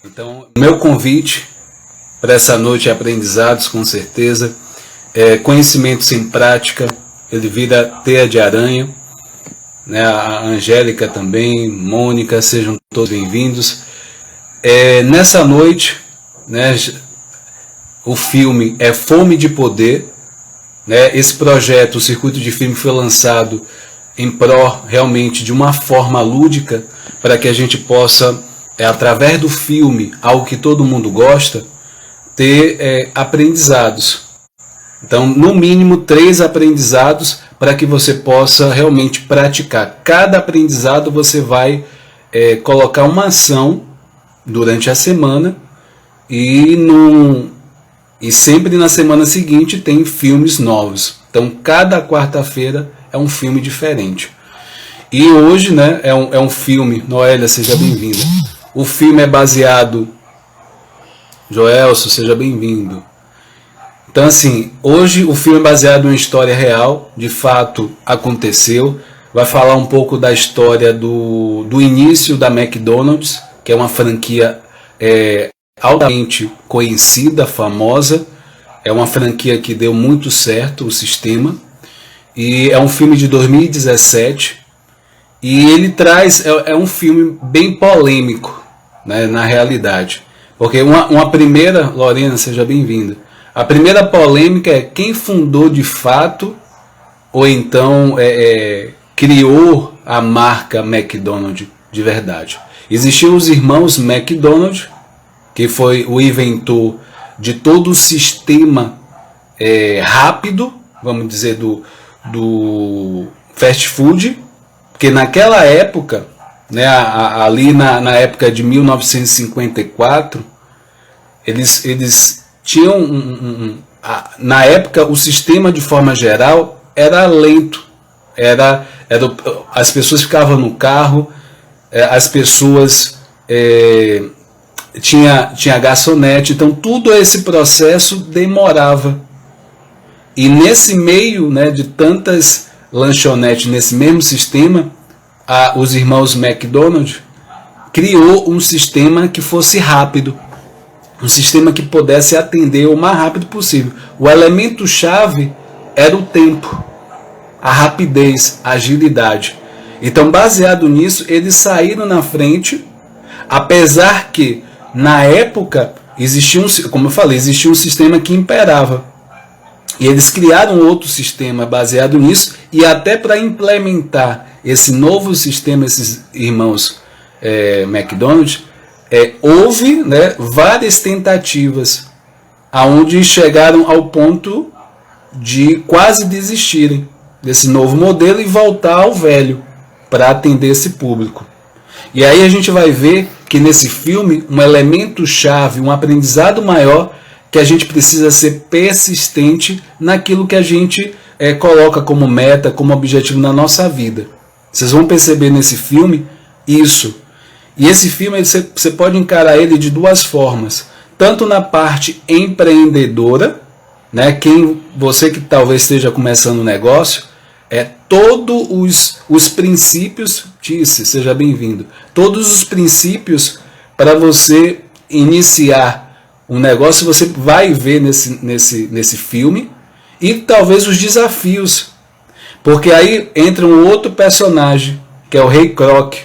Então, meu convite para essa noite é aprendizados, com certeza, conhecimento sem prática, ele vira teia de aranha, né? A Angélica também, Mônica, sejam todos bem-vindos. Nessa noite, né, o filme é Fome de Poder, né? Esse projeto, o Circuito de Filme, foi lançado em pró realmente de uma forma lúdica, para que a gente possa, através do filme, algo que todo mundo gosta, ter aprendizados. Então, no mínimo 3 aprendizados para que você possa realmente praticar. Cada aprendizado você vai colocar uma ação durante a semana e sempre na semana seguinte tem filmes novos. Então, cada quarta-feira é um filme diferente. E hoje, né, é um filme. Noélia, seja bem-vinda. O filme é baseado... Joelso, seja bem-vindo. Então, assim, hoje o filme é baseado em uma história real, de fato aconteceu. Vai falar um pouco da história do início da McDonald's, que é uma franquia altamente conhecida, famosa. É uma franquia que deu muito certo, o sistema. E é um filme de 2017. E ele traz... É um filme bem polêmico, né, na realidade. Porque uma primeira... Lorena, seja bem-vinda. A primeira polêmica é quem fundou de fato, ou então criou a marca McDonald's de verdade. Existiam os irmãos McDonald, que foi o inventor de todo o sistema rápido, vamos dizer, do fast food, porque naquela época, né, ali na época de 1954, eles tinham na época o sistema de forma geral era lento, as pessoas ficavam no carro, as pessoas tinha garçonete, então tudo esse processo demorava. E nesse meio, né, de tantas lanchonetes nesse mesmo sistema, os irmãos McDonald criou um sistema que fosse rápido, um sistema que pudesse atender o mais rápido possível. O elemento-chave era o tempo, a rapidez, a agilidade. Então, baseado nisso, eles saíram na frente, apesar que, na época, como eu falei, existia um sistema que imperava. E eles criaram outro sistema baseado nisso, e até para implementar esse novo sistema, esses irmãos McDonald's, houve, né, várias tentativas, aonde chegaram ao ponto de quase desistirem desse novo modelo e voltar ao velho para atender esse público. E aí a gente vai ver que nesse filme um elemento-chave, um aprendizado maior, que a gente precisa ser persistente naquilo que a gente coloca como meta, como objetivo na nossa vida. Vocês vão perceber nesse filme isso. E esse filme você pode encarar ele de duas formas. Tanto na parte empreendedora, né, você que talvez esteja começando um negócio, todos os princípios, Tice, seja bem-vindo, todos os princípios para você iniciar um negócio você vai ver nesse filme, e talvez os desafios, porque aí entra um outro personagem, que é o Ray Kroc,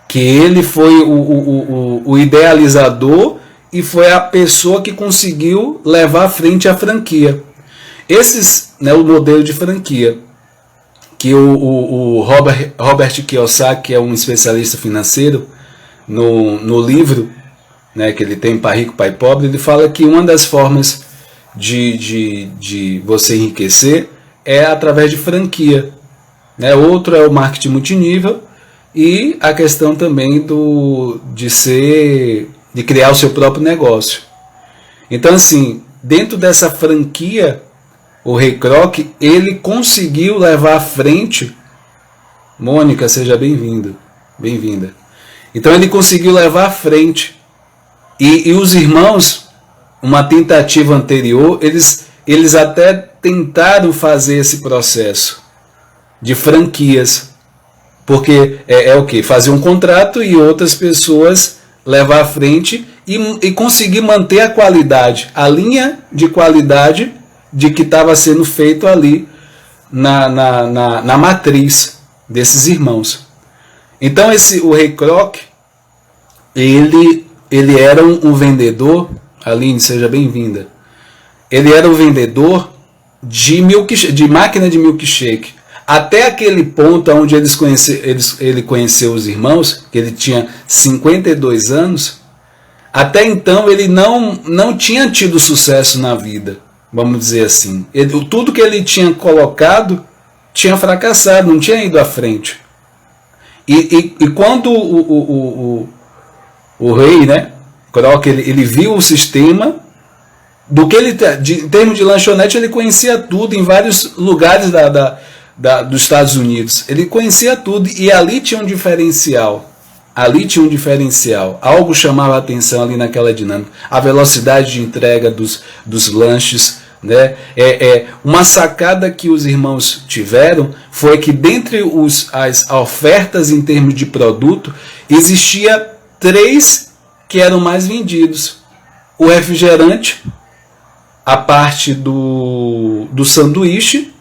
que ele foi o idealizador e foi a pessoa que conseguiu levar à frente a franquia. Né, o modelo de franquia, que o Robert Kiyosaki, que é um especialista financeiro, no livro, né, que ele tem Pai Rico, Pai Pobre, ele fala que uma das formas de você enriquecer é através de franquia. Né? Outro é o marketing multinível, e a questão também de criar o seu próprio negócio. Então, assim, dentro dessa franquia, o Ray Kroc, ele conseguiu levar à frente... Mônica, seja bem-vinda. Então, ele conseguiu levar à frente. E os irmãos, uma tentativa anterior, eles até tentaram fazer esse processo de franquias. Porque o quê? Fazer um contrato e outras pessoas levar à frente e conseguir manter a qualidade, a linha de qualidade de que estava sendo feito ali na matriz desses irmãos. Então o Ray Kroc, ele era um vendedor. Aline, seja bem-vinda. Ele era um vendedor de máquina de milkshake. Até aquele ponto onde ele conheceu os irmãos, que ele tinha 52 anos, até então ele não tinha tido sucesso na vida, vamos dizer assim. Tudo que ele tinha colocado tinha fracassado, não tinha ido à frente. E quando o rei, né, Kroc, ele viu o sistema, em termos de lanchonete, ele conhecia tudo em vários lugares dos Estados Unidos. Ele conhecia tudo e ali tinha um diferencial. Algo chamava a atenção ali naquela dinâmica. A velocidade de entrega dos lanches, né? Uma sacada que os irmãos tiveram foi que dentre as ofertas em termos de produto, existia 3 que eram mais vendidos. O refrigerante, a parte do sanduíche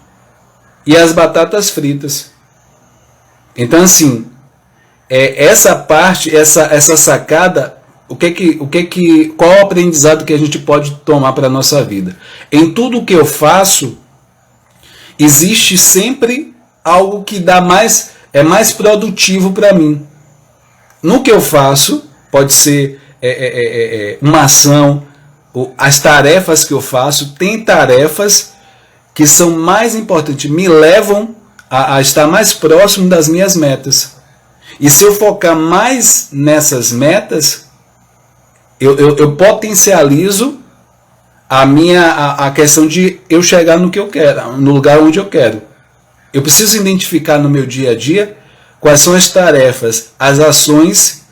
e as batatas fritas. Então, assim, essa parte, essa sacada, qual é o aprendizado que a gente pode tomar para a nossa vida? Em tudo que eu faço, existe sempre algo que é mais produtivo para mim. No que eu faço, pode ser uma ação, as tarefas que eu faço, tem tarefas que são mais importantes, me levam a estar mais próximo das minhas metas. E se eu focar mais nessas metas, eu potencializo a questão de eu chegar no que eu quero, no lugar onde eu quero. Eu preciso identificar no meu dia a dia quais são as tarefas, as ações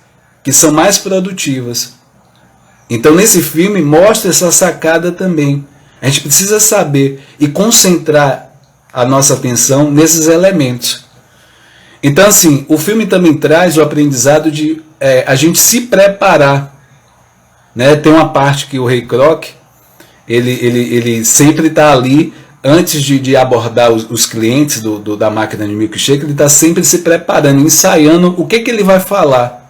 que são mais produtivas. Então, nesse filme, mostra essa sacada também. A gente precisa saber e concentrar a nossa atenção nesses elementos. Então, assim, o filme também traz o aprendizado de a gente se preparar. Né? Tem uma parte que o Ray Kroc, ele sempre está ali, antes de abordar os clientes da máquina de milkshake, ele está sempre se preparando, ensaiando o que ele vai falar.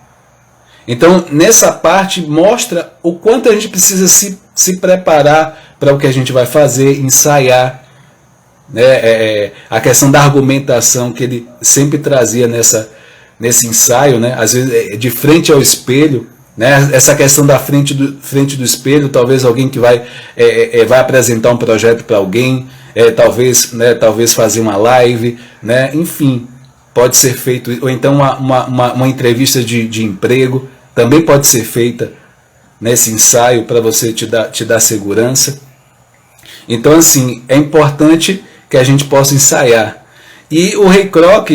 Então, nessa parte, mostra o quanto a gente precisa se preparar para o que a gente vai fazer, ensaiar. Né? A questão da argumentação que ele sempre trazia nesse ensaio, né? Às vezes de frente ao espelho, né? Essa questão da frente do espelho, talvez alguém que vai apresentar um projeto para alguém, talvez fazer uma live, né? Enfim, pode ser feito, ou então uma entrevista de emprego, também pode ser feita nesse ensaio para você te dar segurança. Então, assim, é importante que a gente possa ensaiar. E o Ray Kroc,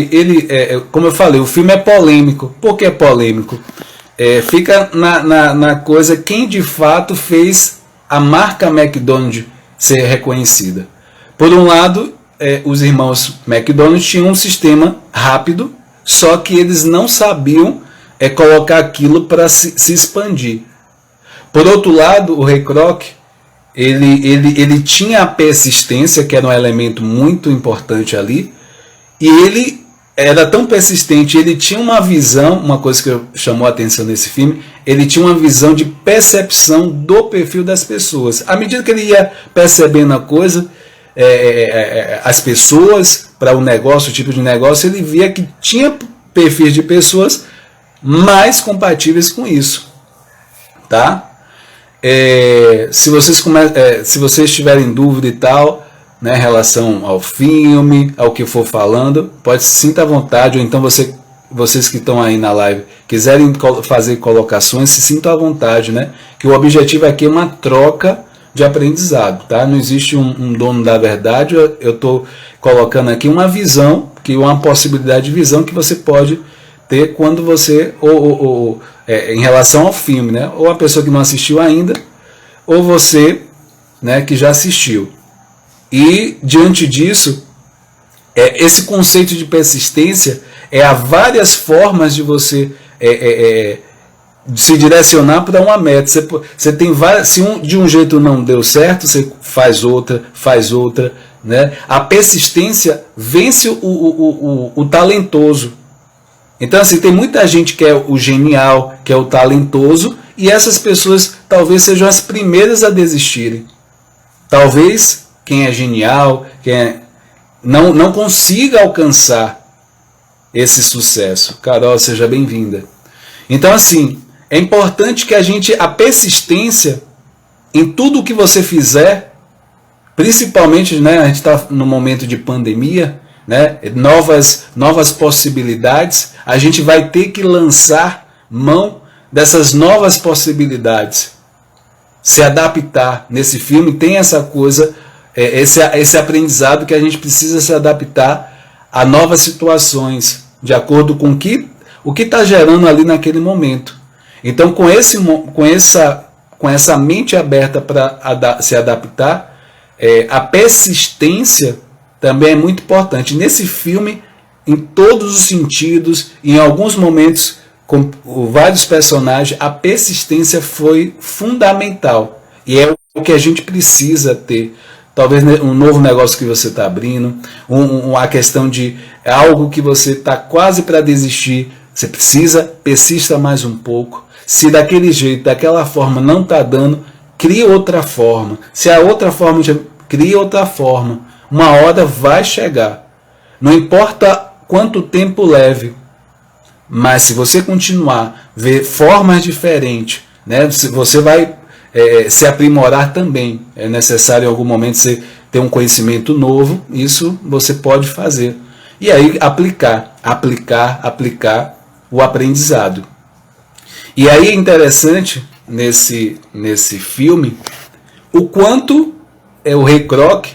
como eu falei, o filme é polêmico. Por que é polêmico? Fica na coisa quem de fato fez a marca McDonald's ser reconhecida. Por um lado, os irmãos McDonald's tinham um sistema rápido, só que eles não sabiam colocar aquilo para se expandir. Por outro lado, o Ray Kroc, ele tinha a persistência, que era um elemento muito importante ali, e ele era tão persistente, ele tinha uma visão, uma coisa que chamou a atenção nesse filme, ele tinha uma visão de percepção do perfil das pessoas. À medida que ele ia percebendo a coisa, as pessoas, para o negócio, o tipo de negócio, ele via que tinha perfis de pessoas mais compatíveis com isso. Tá? Se vocês tiverem dúvida e tal, né, em relação ao filme, ao que for falando, pode se sinta à vontade, ou então vocês que estão aí na live quiserem fazer colocações, se sintam à vontade, né? Que o objetivo aqui é uma troca de aprendizado, tá? Não existe um dono da verdade. Eu estou colocando aqui uma visão, uma possibilidade de visão que você pode ter quando você em relação ao filme, né? Ou a pessoa que não assistiu ainda, ou você, né, que já assistiu. E diante disso, esse conceito de persistência há várias formas de você se direcionar para uma meta. Você tem várias, se de um jeito não deu certo, você faz outra, né? A persistência vence o talentoso. Então, assim, tem muita gente que é o genial, que é o talentoso, e essas pessoas talvez sejam as primeiras a desistirem. Talvez quem é genial, não consiga alcançar esse sucesso. Carol, seja bem-vinda. Então, assim, é importante que a persistência em tudo o que você fizer, principalmente, né, a gente está no momento de pandemia, né, novas possibilidades, a gente vai ter que lançar mão dessas novas possibilidades, se adaptar. Nesse filme tem essa coisa, esse aprendizado que a gente precisa se adaptar a novas situações, de acordo com o que está gerando ali naquele momento. Então, com essa mente aberta para se adaptar, a persistência também é muito importante. Nesse filme, em todos os sentidos, em alguns momentos, com vários personagens, a persistência foi fundamental. E é o que a gente precisa ter. Talvez um novo negócio que você está abrindo, a questão de algo que você está quase para desistir, você persista mais um pouco. Se daquele jeito, daquela forma não está dando, crie outra forma. Se a outra forma, crie outra forma. Uma hora vai chegar. Não importa quanto tempo leve, mas se você continuar, ver formas diferentes, né, você vai se aprimorar também. É necessário em algum momento você ter um conhecimento novo, isso você pode fazer. E aí aplicar o aprendizado. E aí é interessante nesse filme o quanto o Ray Kroc,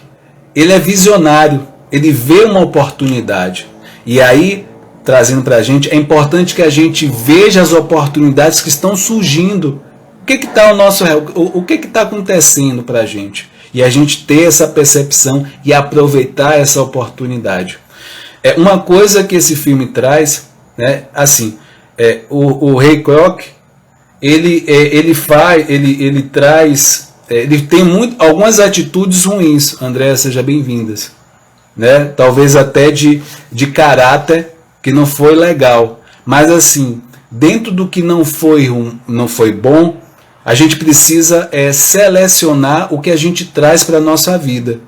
ele é visionário, ele vê uma oportunidade. E aí, trazendo para a gente, é importante que a gente veja as oportunidades que estão surgindo. O que está o que está acontecendo para a gente? E a gente ter essa percepção e aproveitar essa oportunidade. Uma coisa que esse filme traz, né, assim, o Ray Kroc, ele tem algumas atitudes ruins. Andréa, seja bem-vindas, né? Talvez até de caráter que não foi legal, mas assim, dentro do que não foi bom, a gente precisa selecionar o que a gente traz para a nossa vida.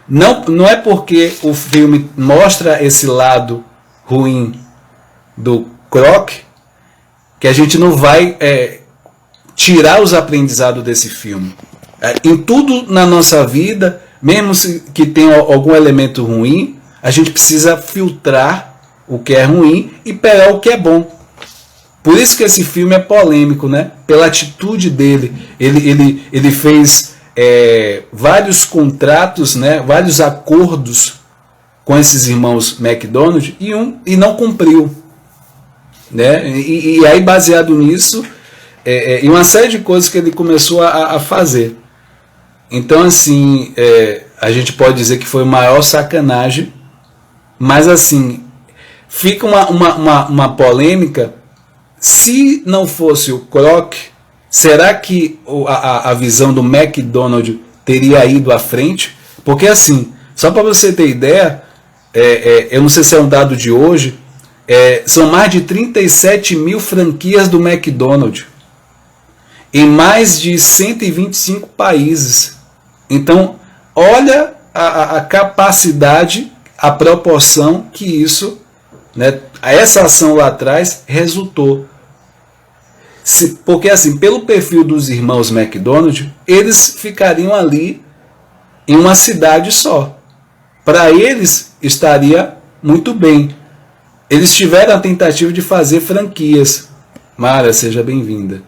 Não é porque o filme mostra esse lado ruim do Kroc que a gente não vai tirar os aprendizados desse filme. Em tudo na nossa vida, mesmo que tenha algum elemento ruim, a gente precisa filtrar o que é ruim e pegar o que é bom. Por isso que esse filme é polêmico, né? Pela atitude dele. Ele fez vários contratos, né? Vários acordos com esses irmãos McDonald e não cumpriu. Né? E aí, baseado nisso, e uma série de coisas que ele começou a fazer. Então, assim, a gente pode dizer que foi maior sacanagem, mas assim, fica uma polêmica. Se não fosse o Kroc, será que a visão do McDonald teria ido à frente? Porque assim, só para você ter ideia, eu não sei se é um dado de hoje, são mais de 37 mil franquias do McDonald's em mais de 125 países. Então, olha a capacidade, a proporção que isso, né, essa ação lá atrás resultou. Porque assim, pelo perfil dos irmãos McDonald, eles ficariam ali em uma cidade só. Para eles estaria muito bem. Eles tiveram a tentativa de fazer franquias. Mara, seja bem-vinda.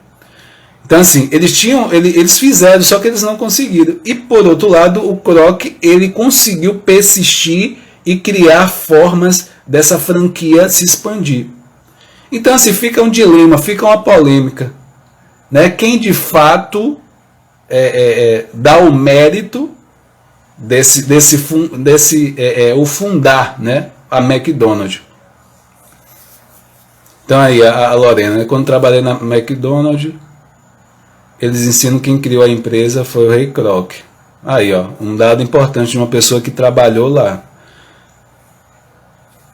Então assim, eles fizeram, só que eles não conseguiram. E por outro lado, o Kroc, ele conseguiu persistir e criar formas dessa franquia se expandir. Então assim, fica um dilema, fica uma polêmica, né? Quem de fato dá o mérito o fundar, né, a McDonald's. Então aí, a Lorena, né? Quando trabalhei na McDonald's, eles ensinam que quem criou a empresa foi o Ray Kroc. Aí, ó, um dado importante de uma pessoa que trabalhou lá.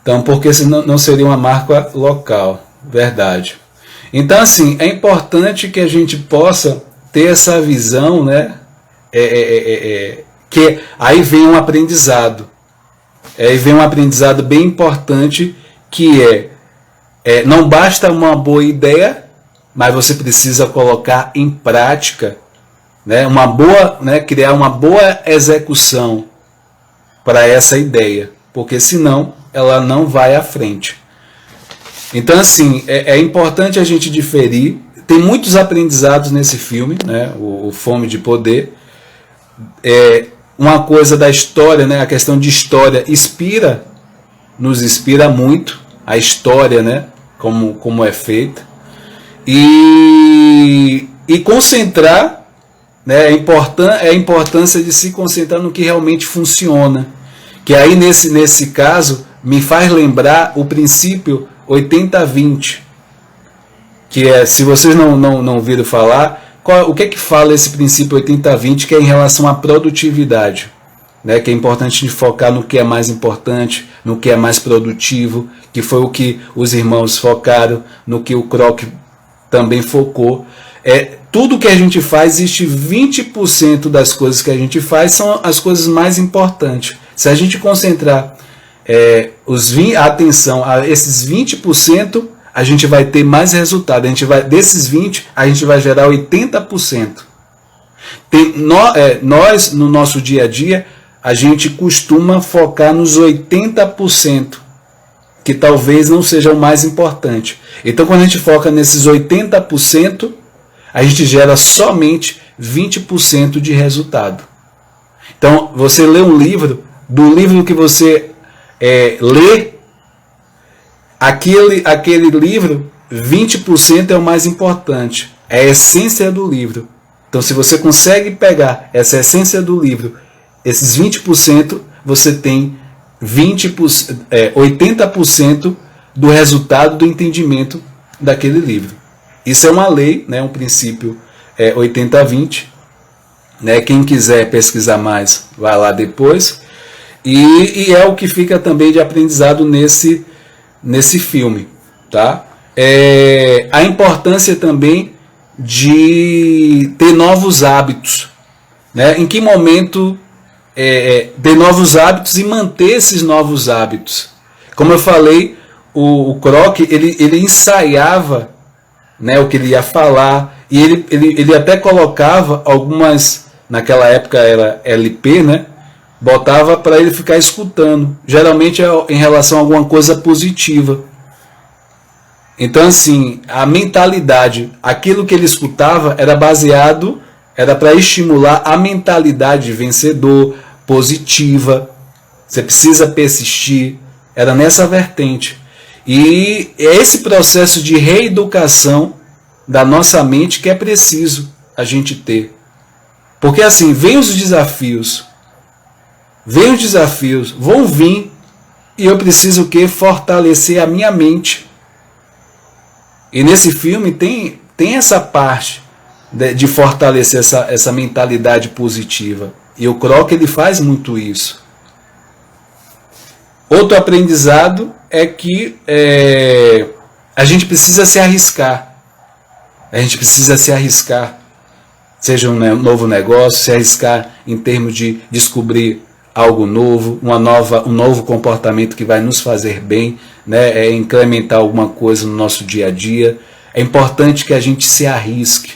Então, porque senão não seria uma marca local, verdade. Então, assim, é importante que a gente possa ter essa visão, né? Que aí vem um aprendizado. Aí vem um aprendizado bem importante, que não basta uma boa ideia, mas você precisa colocar em prática, né? Criar uma boa execução para essa ideia, porque senão ela não vai à frente. Então, assim, é importante a gente diferir. Tem muitos aprendizados nesse filme, né? O Fome de Poder. Uma coisa da história, né? A questão de história nos inspira muito a história, né? Como é feita. E concentrar, né? A importância de se concentrar no que realmente funciona. Que aí, nesse caso, me faz lembrar o princípio 80-20, que se vocês não viram falar, o que fala esse princípio 80-20, que é em relação à produtividade, né? Que é importante focar no que é mais importante, no que é mais produtivo, que foi o que os irmãos focaram, no que o Kroc também focou. Tudo que a gente faz, existe 20% das coisas que a gente faz são as coisas mais importantes. Se a gente concentrar a atenção a esses 20%, a gente vai ter mais resultado. Desses 20%, a gente vai gerar 80%. Nós, no nosso dia a dia, a gente costuma focar nos 80%, que talvez não seja o mais importante. Então, quando a gente foca nesses 80%, a gente gera somente 20% de resultado. Então, você lê um livro, do livro que você lê, aquele livro, 20% é o mais importante, é a essência do livro. Então, se você consegue pegar essa essência do livro, esses 20%, você tem 80% do resultado do entendimento daquele livro. Isso é uma lei, né, um princípio 80-20. Né, quem quiser pesquisar mais, vai lá depois. E é o que fica também de aprendizado nesse filme. Tá? A importância também de ter novos hábitos. Né? Em que momento ter novos hábitos e manter esses novos hábitos. Como eu falei, o Kroc, ele ensaiava, né, o que ele ia falar, e ele até colocava algumas, naquela época era LP, né, botava para ele ficar escutando, geralmente em relação a alguma coisa positiva. Então, assim, a mentalidade, aquilo que ele escutava era para estimular a mentalidade de vencedor, positiva. Você precisa persistir. Era nessa vertente. E é esse processo de reeducação da nossa mente que é preciso a gente ter. Porque assim, vem os desafios, vão vir, e eu preciso fortalecer a minha mente. E nesse filme tem essa parte de fortalecer essa mentalidade positiva. E o Kroc, ele faz muito isso. Outro aprendizado é que a gente precisa se arriscar. A gente precisa se arriscar. Seja um novo negócio, se arriscar em termos de descobrir algo novo, um novo comportamento que vai nos fazer bem, né? Incrementar alguma coisa no nosso dia a dia. É importante que a gente se arrisque.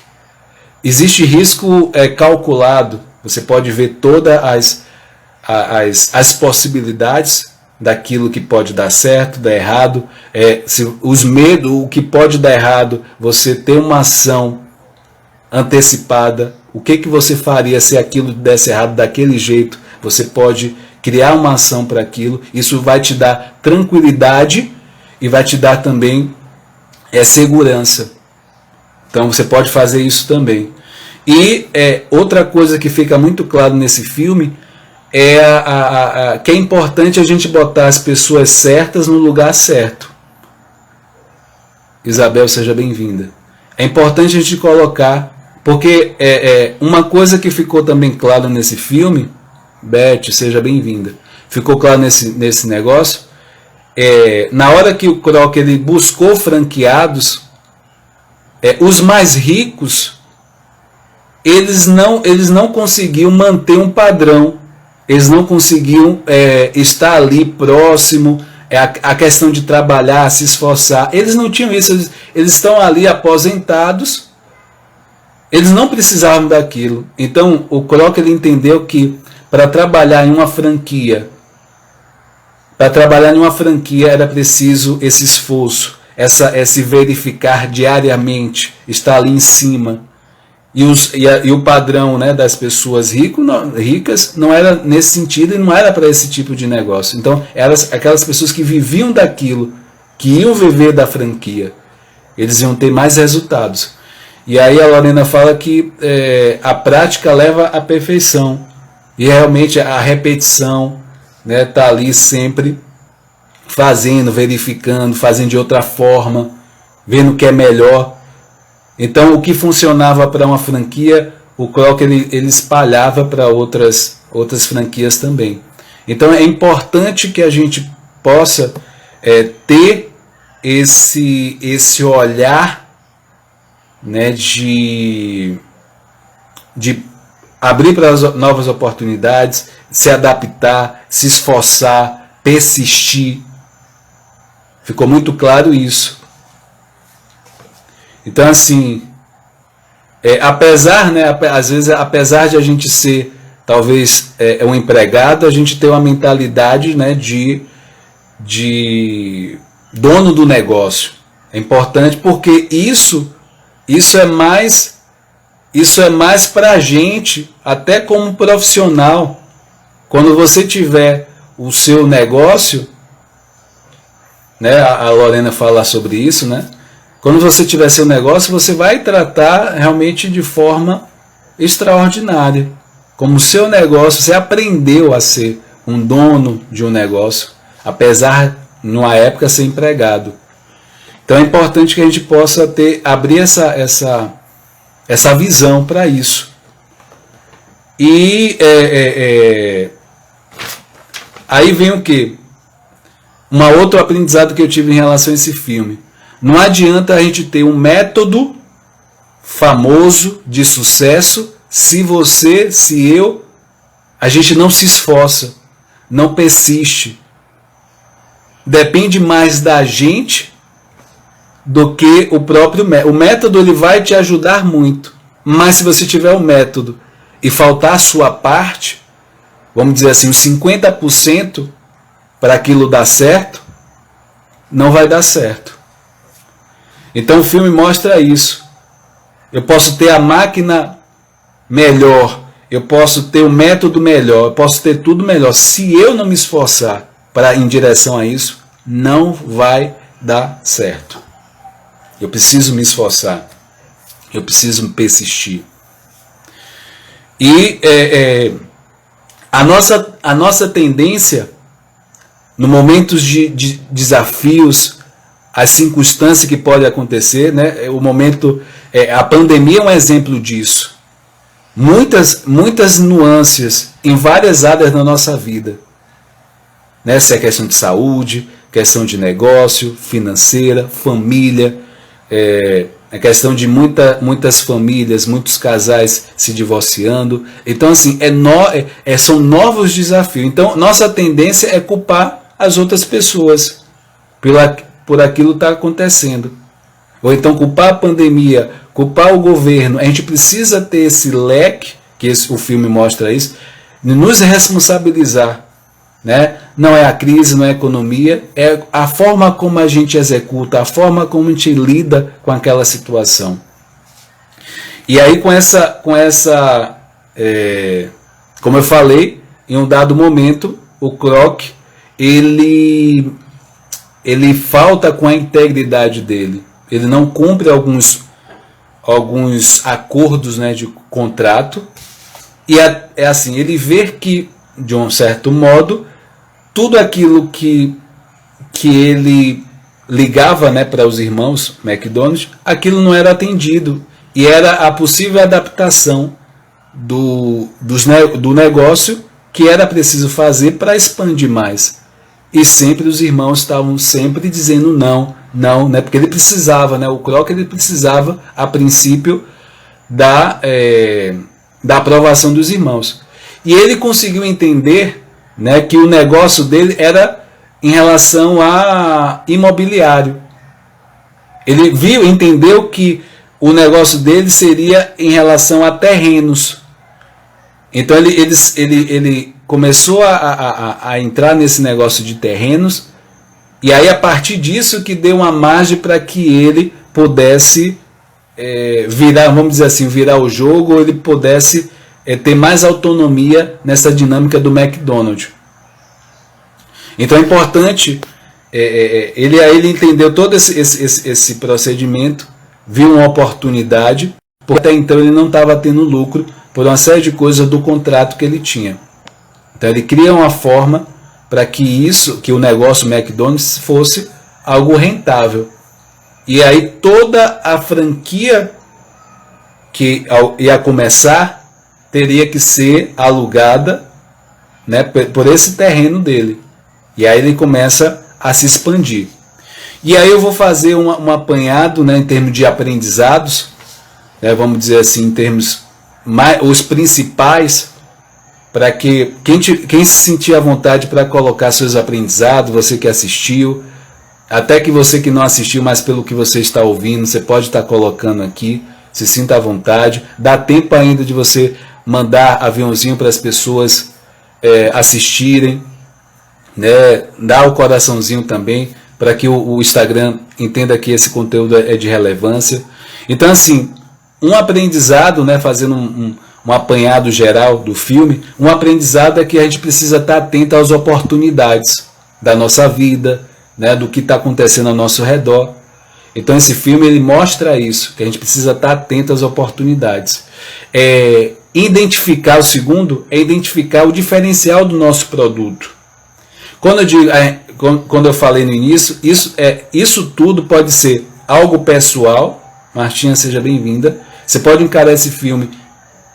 Existe risco calculado. Você pode ver todas as possibilidades daquilo que pode dar certo, dar errado, os medos, o que pode dar errado, você ter uma ação antecipada, o que você faria se aquilo desse errado daquele jeito, você pode criar uma ação para aquilo, isso vai te dar tranquilidade e vai te dar também segurança. Então você pode fazer isso também. E outra coisa que fica muito claro nesse filme que é importante a gente botar as pessoas certas no lugar certo. Isabel, seja bem-vinda. É importante a gente colocar, porque uma coisa que ficou também claro nesse filme, Beth, seja bem-vinda, ficou claro nesse negócio, na hora que o Kroc ele buscou franqueados, os mais ricos, eles não conseguiam manter um padrão, eles não conseguiam estar ali próximo, a questão de trabalhar, se esforçar, eles não tinham isso, eles estão ali aposentados, eles não precisavam daquilo. Então o Kroc ele entendeu que para trabalhar em uma franquia, era preciso esse esforço, esse verificar diariamente, estar ali em cima. E o padrão, né, das pessoas ricas não era nesse sentido e não era para esse tipo de negócio. Então, aquelas pessoas que viviam daquilo, que iam viver da franquia, eles iam ter mais resultados. E aí a Lorena fala que a prática leva à perfeição. E realmente a repetição, né, tá ali sempre fazendo, verificando, fazendo de outra forma, vendo o que é melhor. Então, o que funcionava para uma franquia, o Kroc ele espalhava para outras franquias também. Então, é importante que a gente possa ter esse olhar, né, de abrir para as novas oportunidades, se adaptar, se esforçar, persistir. Ficou muito claro isso. Então, assim, apesar, né, às vezes, apesar de a gente ser, talvez, um empregado, a gente tem uma mentalidade, né, de dono do negócio. É importante porque isso é mais para a gente, até como profissional. Quando você tiver o seu negócio, né, a Lorena fala sobre isso, né? Quando você tiver seu negócio, você vai tratar realmente de forma extraordinária. Como o seu negócio, você aprendeu a ser um dono de um negócio, apesar, numa época, ser empregado. Então é importante que a gente possa abrir essa visão para isso. E aí vem o quê? Um outro aprendizado que eu tive em relação a esse filme. Não adianta a gente ter um método famoso de sucesso se a gente não se esforça, não persiste. Depende mais da gente do que o próprio método. O método ele vai te ajudar muito, mas se você tiver o método e faltar a sua parte, vamos dizer assim, os 50% para aquilo dar certo, não vai dar certo. Então o filme mostra isso. Eu posso ter a máquina melhor, eu posso ter o método melhor, eu posso ter tudo melhor. Se eu não me esforçar em direção a isso, não vai dar certo. Eu preciso me esforçar. Eu preciso persistir. E a nossa tendência, no momentos de desafios, as circunstâncias que podem acontecer, né? O momento, a pandemia é um exemplo disso. Muitas nuances em várias áreas da nossa vida, né? Se é questão de saúde, questão de negócio, financeira, família, a questão de muitas famílias, muitos casais se divorciando. Então, assim, são novos desafios. Então, nossa tendência é culpar as outras pessoas por aquilo que está acontecendo. Ou então culpar a pandemia, culpar o governo. A gente precisa ter esse leque, que o filme mostra isso, de nos responsabilizar. Né? Não é a crise, não é a economia, é a forma como a gente executa, a forma como a gente lida com aquela situação. E aí como eu falei, em um dado momento, o Kroc, ele falta com a integridade dele. Ele não cumpre alguns acordos, né, de contrato. E assim, ele vê que, de um certo modo, tudo aquilo que ele ligava, né, para os irmãos McDonald's, aquilo não era atendido. E era a possível adaptação do negócio que era preciso fazer para expandir mais. E sempre os irmãos estavam sempre dizendo não, não, né, porque ele precisava, né, o Crocker ele precisava, a princípio, da aprovação dos irmãos. E ele conseguiu entender, né, que o negócio dele era em relação a imobiliário. Ele entendeu que o negócio dele seria em relação a terrenos. Então ele começou a entrar nesse negócio de terrenos, e aí a partir disso que deu uma margem para que ele pudesse virar, vamos dizer assim, virar o jogo, ou ele pudesse ter mais autonomia nessa dinâmica do McDonald's. Então é importante, ele entendeu todo esse procedimento, viu uma oportunidade, porque até então ele não estava tendo lucro por uma série de coisas do contrato que ele tinha. Então ele cria uma forma para que o negócio McDonald's fosse algo rentável. E aí toda a franquia que ia começar teria que ser alugada, né, por esse terreno dele. E aí ele começa a se expandir. E aí eu vou fazer um apanhado, né, em termos de aprendizados, né, vamos dizer assim, em termos os principais, para que quem se sentir à vontade para colocar seus aprendizados, você que assistiu, até que você que não assistiu, mas pelo que você está ouvindo, você pode estar colocando aqui, se sinta à vontade. Dá tempo ainda de você mandar aviãozinho para as pessoas assistirem, né? Dá o coraçãozinho também, para que o Instagram entenda que esse conteúdo é de relevância. Então, assim, um aprendizado, né, fazendo um apanhado geral do filme, um aprendizado é que a gente precisa estar atento às oportunidades da nossa vida, né, do que está acontecendo ao nosso redor. Então esse filme ele mostra isso, que a gente precisa estar atento às oportunidades. Identificar, o segundo é identificar o diferencial do nosso produto. Quando eu falei no início, isso tudo pode ser algo pessoal. Martinha, seja bem-vinda. Você pode encarar esse filme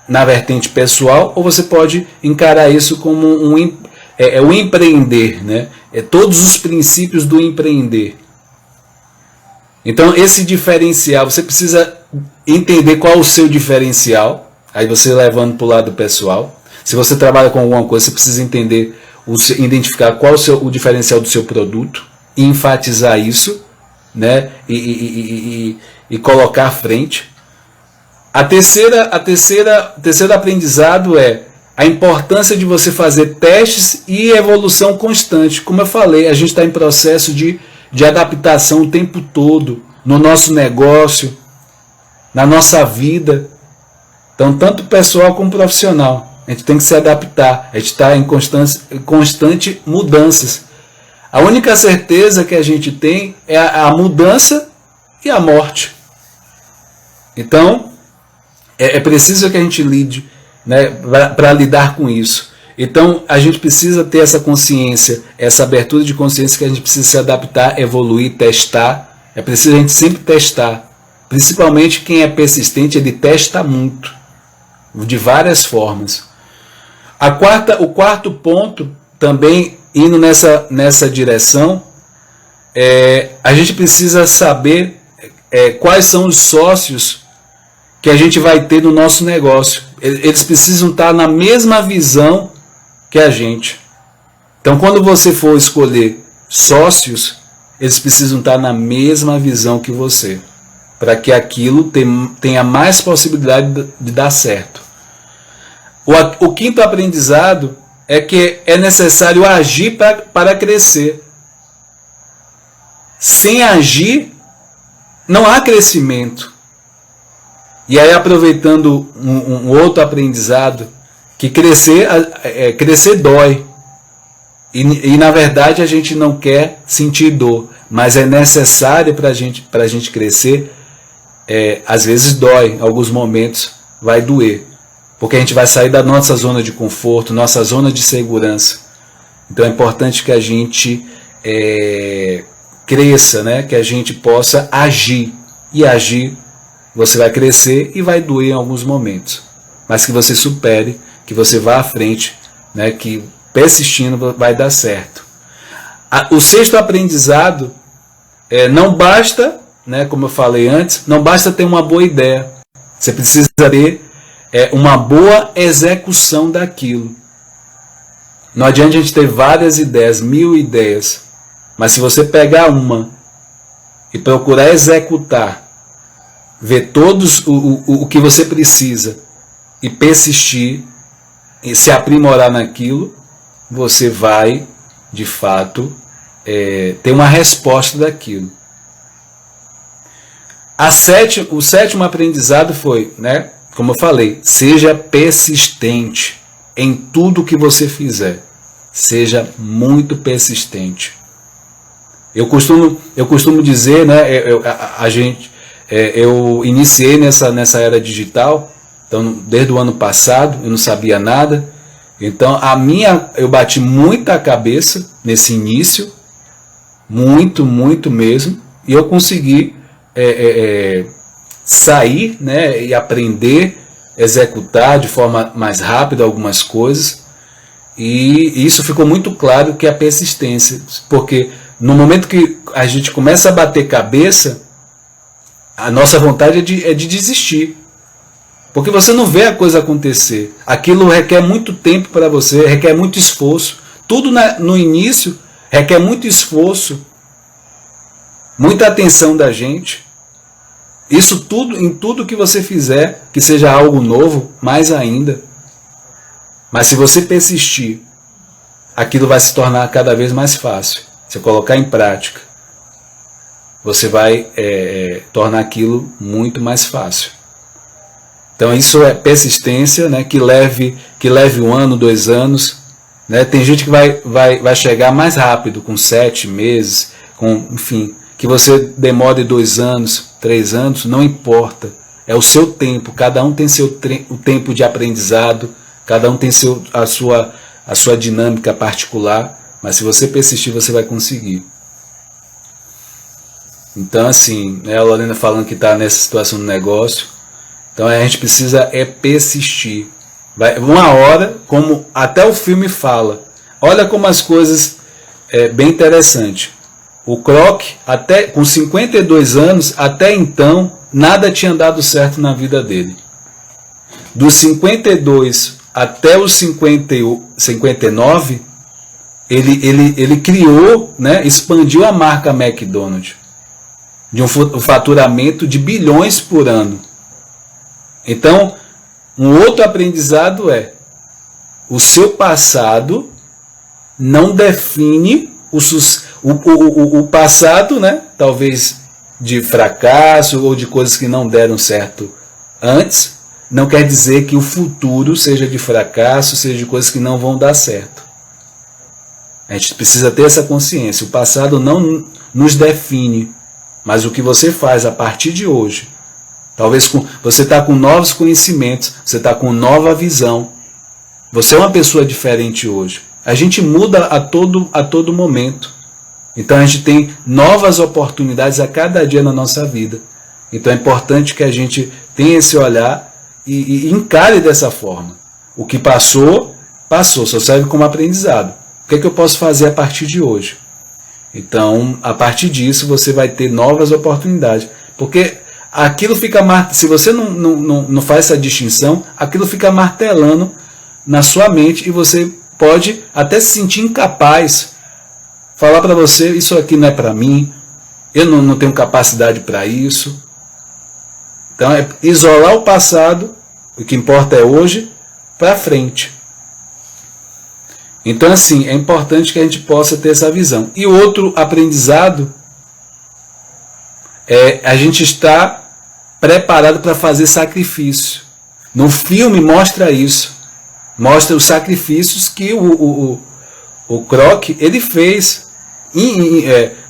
na vertente pessoal, ou você pode encarar isso como o empreender, né? Todos os princípios do empreender. Então esse diferencial, você precisa entender qual o seu diferencial, aí você levando para o lado pessoal. Se você trabalha com alguma coisa, você precisa entender, identificar qual o diferencial do seu produto, e enfatizar isso, né? E colocar à frente. O terceiro aprendizado é a importância de você fazer testes e evolução constante. Como eu falei, a gente está em processo de adaptação o tempo todo, no nosso negócio, na nossa vida. Então, tanto pessoal como profissional, a gente tem que se adaptar, a gente está em constante mudanças. A única certeza que a gente tem é a mudança e a morte. Então, é preciso que a gente lide, né, para lidar com isso. Então a gente precisa ter essa consciência, essa abertura de consciência, que a gente precisa se adaptar, evoluir, testar. É preciso a gente sempre testar. Principalmente quem é persistente, ele testa muito, de várias formas. O quarto ponto, também indo nessa direção, a gente precisa saber quais são os sócios que a gente vai ter no nosso negócio. Eles precisam estar na mesma visão que a gente. Então, quando você for escolher sócios, eles precisam estar na mesma visão que você, para que aquilo tenha mais possibilidade de dar certo. O quinto aprendizado é que é necessário agir para crescer. Sem agir, não há crescimento. E aí, aproveitando um outro aprendizado, que crescer dói. E na verdade a gente não quer sentir dor, mas é necessário para a gente crescer. Às vezes dói, em alguns momentos vai doer, porque a gente vai sair da nossa zona de conforto, nossa zona de segurança. Então é importante que a gente cresça, né? Que a gente possa agir. E agir, você vai crescer e vai doer em alguns momentos. Mas que você supere, que você vá à frente, né? Que persistindo vai dar certo. O sexto aprendizado não basta, né? Como eu falei antes, não basta ter uma boa ideia. Você precisa ter uma boa execução daquilo. Não adianta a gente ter várias ideias, 1000 ideias, mas se você pegar uma e procurar executar, ver todos o que você precisa e persistir e se aprimorar naquilo, você vai, de fato, ter uma resposta daquilo. O sétimo aprendizado foi, né, como eu falei, seja persistente em tudo que você fizer. Seja muito persistente. Eu costumo dizer, né, eu iniciei nessa era digital, então desde o ano passado eu não sabia nada, então eu bati muita cabeça nesse início, muito mesmo, e eu consegui sair, né, e aprender, executar de forma mais rápida algumas coisas, e isso ficou muito claro que é a persistência, porque no momento que a gente começa a bater cabeça, a nossa vontade é de desistir, porque você não vê a coisa acontecer, aquilo requer muito tempo para você, requer muito esforço, tudo no início requer muito esforço, muita atenção da gente. Isso tudo, em tudo que você fizer, que seja algo novo, mais ainda. Mas se você persistir, aquilo vai se tornar cada vez mais fácil. Se colocar em prática, você vai tornar aquilo muito mais fácil. Então isso é persistência, né, que leve 1 ano, 2 anos. Né? Tem gente que vai chegar mais rápido, com 7 meses, enfim, que você demore 2 anos, 3 anos, não importa. É o seu tempo, cada um tem o tempo de aprendizado, cada um tem a sua dinâmica particular, mas se você persistir, você vai conseguir. Então, assim, né, a Lorena falando que está nessa situação do negócio, então a gente precisa persistir. Uma hora, como até o filme fala, olha como as coisas bem interessante. O Kroc, até com 52 anos, até então, nada tinha dado certo na vida dele. Dos 52 até os 59, ele criou, né, expandiu a marca McDonald's, de um faturamento de bilhões por ano. Então, um outro aprendizado o seu passado não define o passado, né, talvez de fracasso ou de coisas que não deram certo antes, não quer dizer que o futuro seja de fracasso, seja de coisas que não vão dar certo. A gente precisa ter essa consciência. O passado não nos define, mas o que você faz a partir de hoje, talvez você está com novos conhecimentos, você está com nova visão, você é uma pessoa diferente hoje. A gente muda a todo momento. Então a gente tem novas oportunidades a cada dia na nossa vida. Então é importante que a gente tenha esse olhar e encare dessa forma. O que passou, só serve como aprendizado. O que é que eu posso fazer a partir de hoje? Então, a partir disso, você vai ter novas oportunidades. Porque aquilo fica, se você não faz essa distinção, aquilo fica martelando na sua mente e você pode até se sentir incapaz. Falar para você, isso aqui não é para mim, eu não tenho capacidade para isso. Então é isolar o passado, o que importa é hoje, para frente. Então assim, é importante que a gente possa ter essa visão. E outro aprendizado é a gente estar preparado para fazer sacrifício. No filme mostra isso. Mostra os sacrifícios que o Kroc ele fez.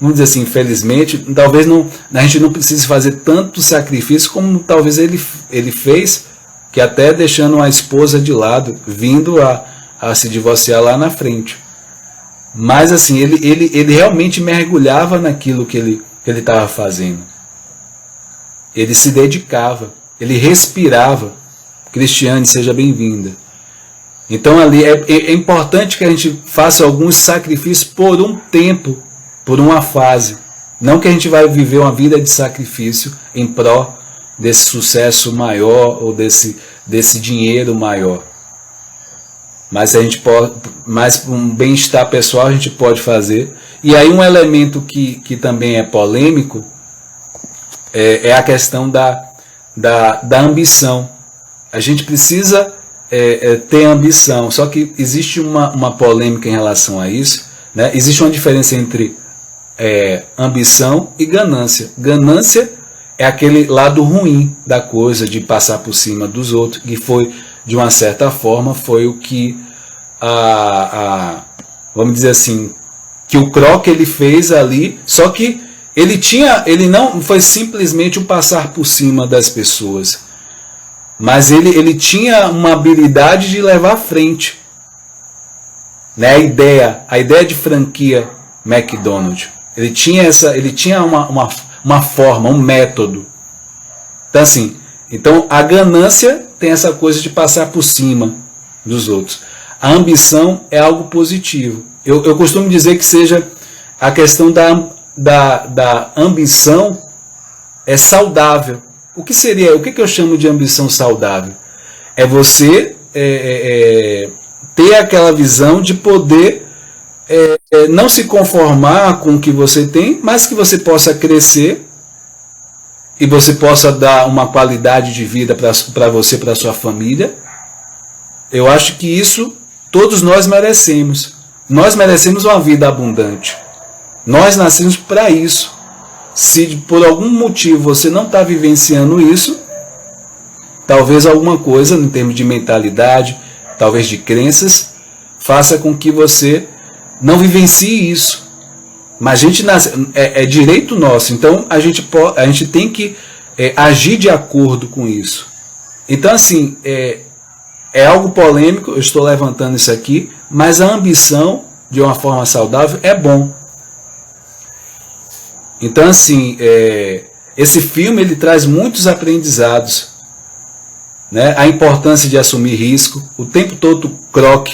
Vamos dizer assim, infelizmente, talvez a gente não precise fazer tanto sacrifício como talvez ele fez, que até deixando a esposa de lado, vindo a se divorciar lá na frente. Mas assim, ele realmente mergulhava naquilo que ele estava fazendo. Ele se dedicava, ele respirava. Cristiane, seja bem-vinda. Então ali é importante que a gente faça alguns sacrifícios por um tempo, por uma fase. Não que a gente vai viver uma vida de sacrifício em pró desse sucesso maior ou desse dinheiro maior. Mas a gente pode, mas um bem-estar pessoal a gente pode fazer. E aí um elemento que também é polêmico é a questão da ambição. A gente precisa ter ambição, só que existe uma polêmica em relação a isso, né? Existe uma diferença entre ambição e ganância. Ganância é aquele lado ruim da coisa, de passar por cima dos outros, que foi, de uma certa forma, foi o que vamos dizer assim, que o Kroc ele fez ali, só que ele não foi simplesmente o passar por cima das pessoas, mas ele tinha uma habilidade de levar à frente, né? A ideia de franquia McDonald's, ele tinha uma forma, um método. Então assim, a ganância tem essa coisa de passar por cima dos outros. A ambição é algo positivo. Eu costumo dizer que seja a questão da ambição é saudável. O que eu chamo de ambição saudável? É você ter aquela visão de poder não se conformar com o que você tem, mas que você possa crescer e você possa dar uma qualidade de vida para você, para sua família. Eu acho que isso todos nós merecemos. Nós merecemos uma vida abundante. Nós nascemos para isso. Se por algum motivo você não está vivenciando isso, talvez alguma coisa, em termos de mentalidade, talvez de crenças, faça com que você não vivencie isso. Mas a gente nasce, é direito nosso, então a gente tem que agir de acordo com isso. Então assim, é algo polêmico, eu estou levantando isso aqui, mas a ambição, de uma forma saudável, é bom. Então assim, esse filme ele traz muitos aprendizados, né? A importância de assumir risco. O tempo todo o Kroc,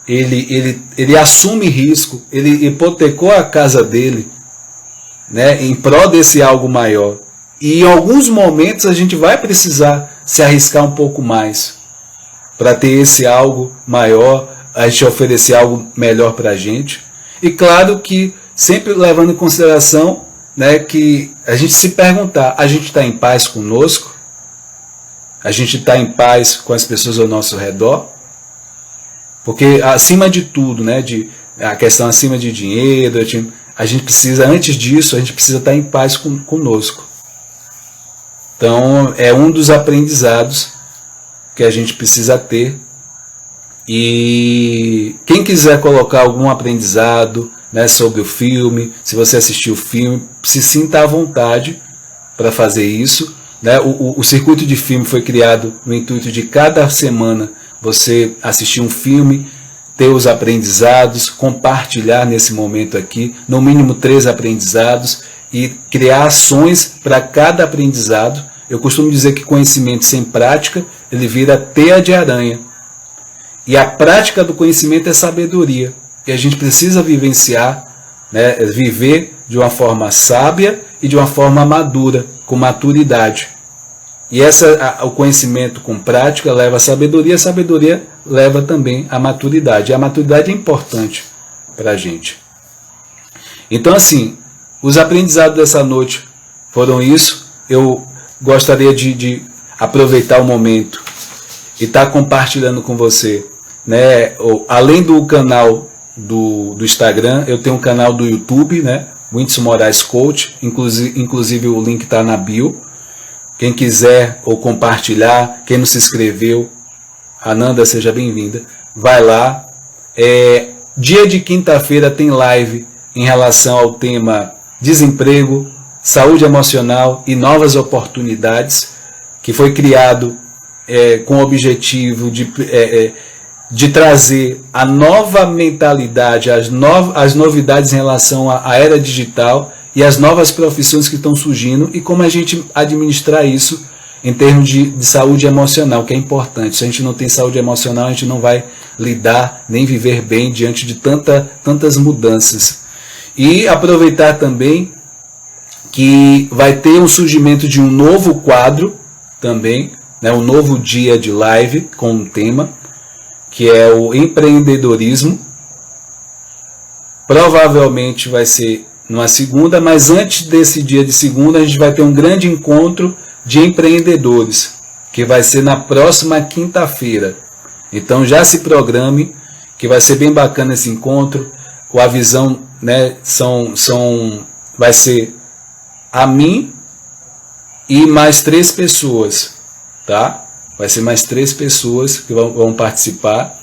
ele assume risco, ele hipotecou a casa dele, né, em prol desse algo maior. E em alguns momentos a gente vai precisar se arriscar um pouco mais para ter esse algo maior, a gente oferecer algo melhor para a gente. E claro que sempre levando em consideração, né, que a gente se perguntar, a gente está em paz conosco? A gente está em paz com as pessoas ao nosso redor? Porque acima de tudo, né, a questão acima de dinheiro, a gente precisa, antes disso, a gente precisa estar em paz conosco. Então é um dos aprendizados que a gente precisa ter. E quem quiser colocar algum aprendizado, né, sobre o filme, se você assistiu o filme, se sinta à vontade para fazer isso, né? O circuito de filme foi criado no intuito de cada semana você assistir um filme, ter os aprendizados, compartilhar nesse momento aqui, no mínimo 3 aprendizados e criar ações para cada aprendizado. Eu costumo dizer que conhecimento sem prática, ele vira teia de aranha. E a prática do conhecimento é sabedoria. E a gente precisa vivenciar, né, viver de uma forma sábia e de uma forma madura, com maturidade. E o conhecimento com prática leva a sabedoria leva também a maturidade. E a maturidade é importante para a gente. Então assim, os aprendizados dessa noite foram isso. Eu gostaria de aproveitar o momento e estar compartilhando com você, né, além do canal do Instagram, eu tenho um canal do YouTube, né, Whindersson Moraes Coach, inclusive o link está na bio. Quem quiser ou compartilhar, quem não se inscreveu, Ananda, seja bem-vinda, vai lá. Dia de quinta-feira tem live em relação ao tema desemprego, saúde emocional e novas oportunidades, que foi criado com o objetivo de de trazer a nova mentalidade, as novidades em relação à era digital e as novas profissões que estão surgindo e como a gente administrar isso em termos de saúde emocional, que é importante. Se a gente não tem saúde emocional, a gente não vai lidar nem viver bem diante de tantas mudanças. E aproveitar também que vai ter um surgimento de um novo quadro também, né, um novo dia de live com um tema, que é o empreendedorismo. Provavelmente vai ser numa segunda, mas antes desse dia de segunda a gente vai ter um grande encontro de empreendedores, que vai ser na próxima quinta-feira. Então já se programe, que vai ser bem bacana esse encontro. A visão, né, vai ser a mim e mais 3 pessoas, tá? Vai ser mais 3 pessoas que vão participar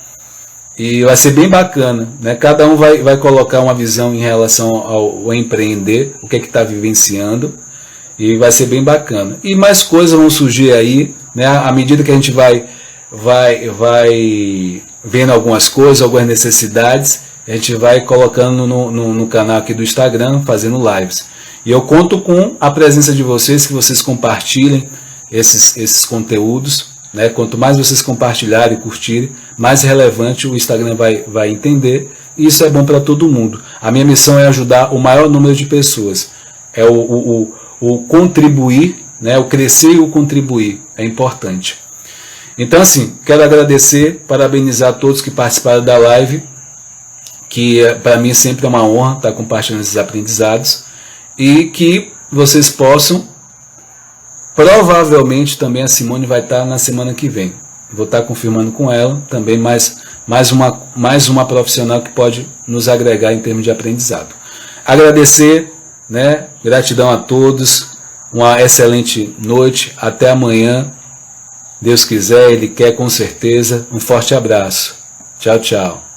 e vai ser bem bacana, né? Cada um vai colocar uma visão em relação ao empreender, o que é que está vivenciando, e vai ser bem bacana. E mais coisas vão surgir aí, né? À medida que a gente vai vendo algumas coisas, algumas necessidades, a gente vai colocando no canal aqui do Instagram, fazendo lives. E eu conto com a presença de vocês, que vocês compartilhem esses conteúdos, né? Quanto mais vocês compartilharem e curtirem, mais relevante o Instagram vai entender, e isso é bom para todo mundo. A minha missão é ajudar o maior número de pessoas. É o contribuir, né? O crescer e o contribuir. É importante. Então, assim, quero agradecer, parabenizar todos que participaram da live, que para mim sempre é uma honra estar compartilhando esses aprendizados, e que vocês possam, provavelmente também a Simone vai estar na semana que vem. Vou estar confirmando com ela também mais uma profissional que pode nos agregar em termos de aprendizado. Agradecer, né? Gratidão a todos, uma excelente noite, até amanhã. Deus quiser, Ele quer com certeza. Um forte abraço. Tchau, tchau.